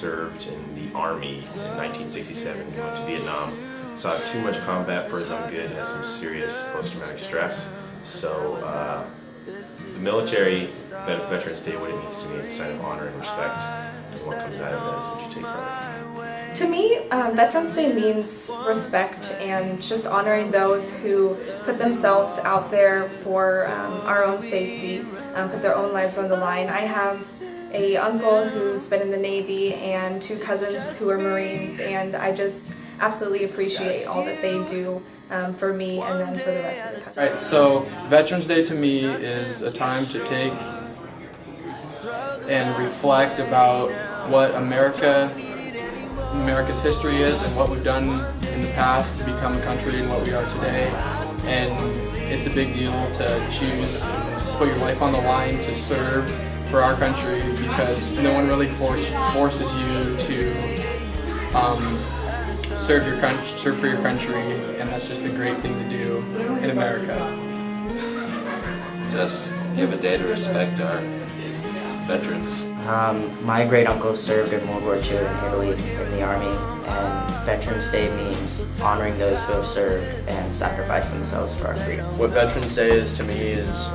served in the Army in 1967. He went to Vietnam, saw too much combat for his own good, has some serious post-traumatic stress. So the military, Veterans Day, what it means to me is a sign of honor and respect, and what comes out of that is what you take from it. To me, Veterans Day means respect and just honoring those who put themselves out there for our own safety, put their own lives on the line. I have an uncle who's been in the Navy and 2 cousins who are Marines, and I just absolutely appreciate all that they do for me and then for the rest of the country. Alright, so Veterans Day to me is a time to take and reflect about what America's history is and what we've done in the past to become a country and what we are today. And it's a big deal to choose, put your life on the line to serve for our country, because no one really forces you to serve for your country, and that's just a great thing to do in America. Just give a day to respect our veterans. My great uncle served in World War II in Italy in the Army, and Veterans Day means honoring those who have served and sacrificed themselves for our freedom. What Veterans Day is to me is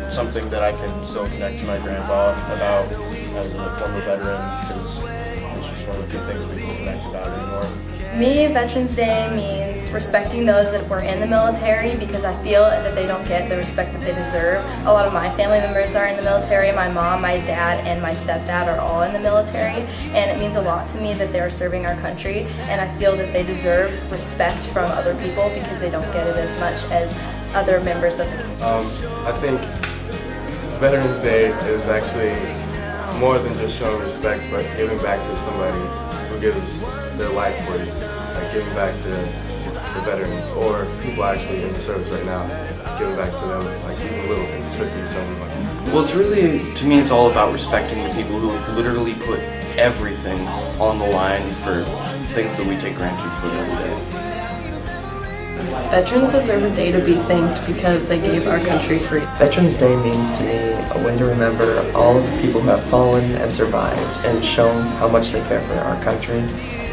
something that I can still connect to my grandpa about as a former veteran, because it's just one of the few things we can connect about anymore. Me, Veterans Day means respecting those that were in the military, because I feel that they don't get the respect that they deserve. A lot of my family members are in the military. My mom, my dad, and my stepdad are all in the military, and it means a lot to me that they're serving our country, and I feel that they deserve respect from other people because they don't get it as much as other members of the community. I think Veterans Day is actually more than just showing respect, but giving back to somebody who gives their life for you, like giving back to the veterans or people actually in the service right now, giving back to them, like even little things, cookies, something like that. Well, it's really, to me, it's all about respecting the people who literally put everything on the line for things that we take granted for every day. Veterans deserve a day to be thanked because they gave our country free. Veterans Day means to me a way to remember all of the people who have fallen and survived and shown how much they care for our country,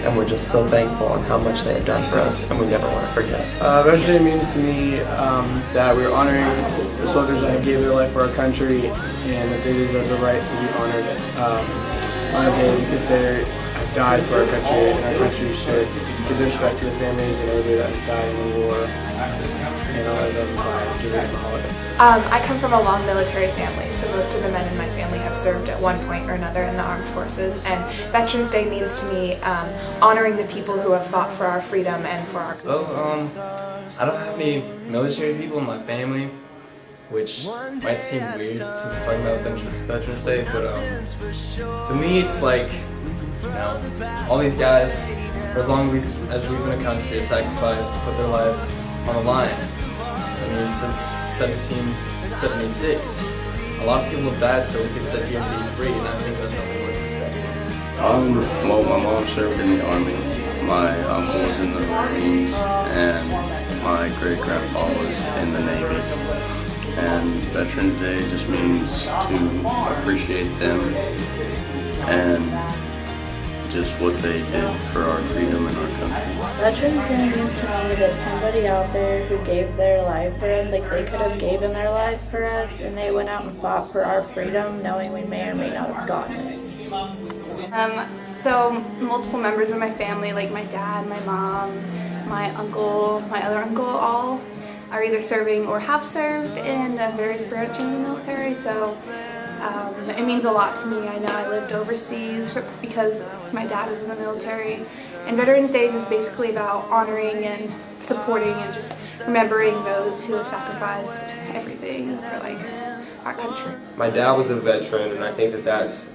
and we're just so thankful on how much they have done for us, and we never want to forget. Veterans Day means to me that we're honoring the soldiers that gave their life for our country, and that they deserve the right to be honored on a day because they have died for our country, and our country should give respect to the families and everybody that has died in the war and honor them by giving them a holiday. I come from a long military family, so most of the men in my family have served at one point or another in the armed forces, and Veterans Day means to me honoring the people who have fought for our freedom and for our... Well, I don't have any military people in my family, which might seem weird since I'm talking about Veterans Day, but to me it's like, you know, all these guys, for as long as we've been a country, have sacrificed to put their lives on the line. I mean, since 1776, a lot of people have died so we could sit here and be free, and I think that's something worth respecting. Well, my mom served in the Army, my uncle was in the Marines, and my great-grandpa was in the Navy. And Veterans Day just means to appreciate them and just what they did for our freedom and our country. Veterans Day means to me that somebody out there who gave their life for us, like they could have given their life for us, and they went out and fought for our freedom knowing we may or may not have gotten it. So multiple members of my family, like my dad, my mom, my uncle, my other uncle, all are either serving or have served in various branches of the military, so it means a lot to me. I know I lived overseas because my dad was in the military, and Veterans Day is just basically about honoring and supporting and just remembering those who have sacrificed everything for like our country. My dad was a veteran, and I think that that's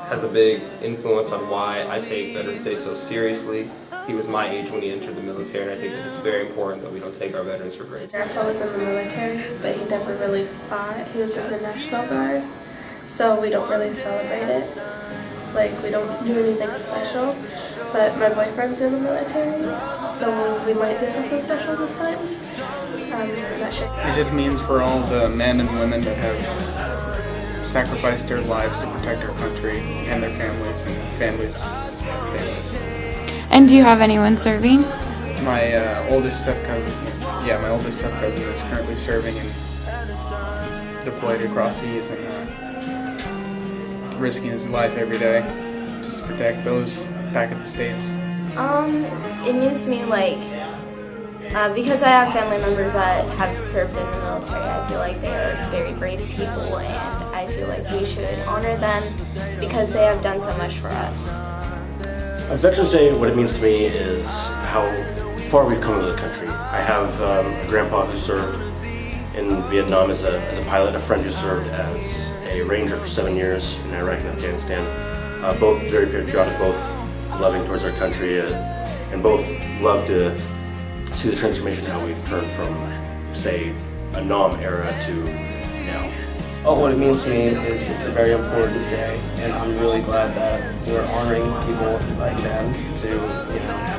has a big influence on why I take Veterans Day so seriously. He was my age when he entered the military, and I think that it's very important that we don't take our veterans for granted. Grandpa was in the military, but he never really fought. He was in the National Guard, so we don't really celebrate it. Like, we don't do anything special, but my boyfriend's in the military, so we might do something special this time. I'm not sure. It just means for all the men and women that have sacrificed their lives to protect our country and their families and families. And do you have anyone serving? My oldest step cousin is currently serving and deployed across seas and risking his life every day just to protect those back in the States. It means to me like because I have family members that have served in the military, I feel like they are very brave people, and I feel like we should honor them because they have done so much for us. On Veterans Day, what it means to me is how far we've come as a country. I have a grandpa who served in Vietnam as a pilot, a friend who served as a ranger for 7 years in Iraq and Afghanistan. Both very patriotic, both loving towards our country, and both love to see the transformation, how we've turned from, say, a NOM era to now. Oh, what it means to me is it's a very important day, and I'm really glad that we're honoring people like them to,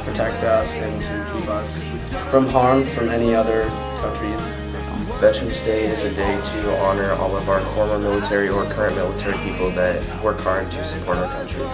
protect us and to keep us from harm from any other countries. Veterans Day is a day to honor all of our former military or current military people that work hard to support our country.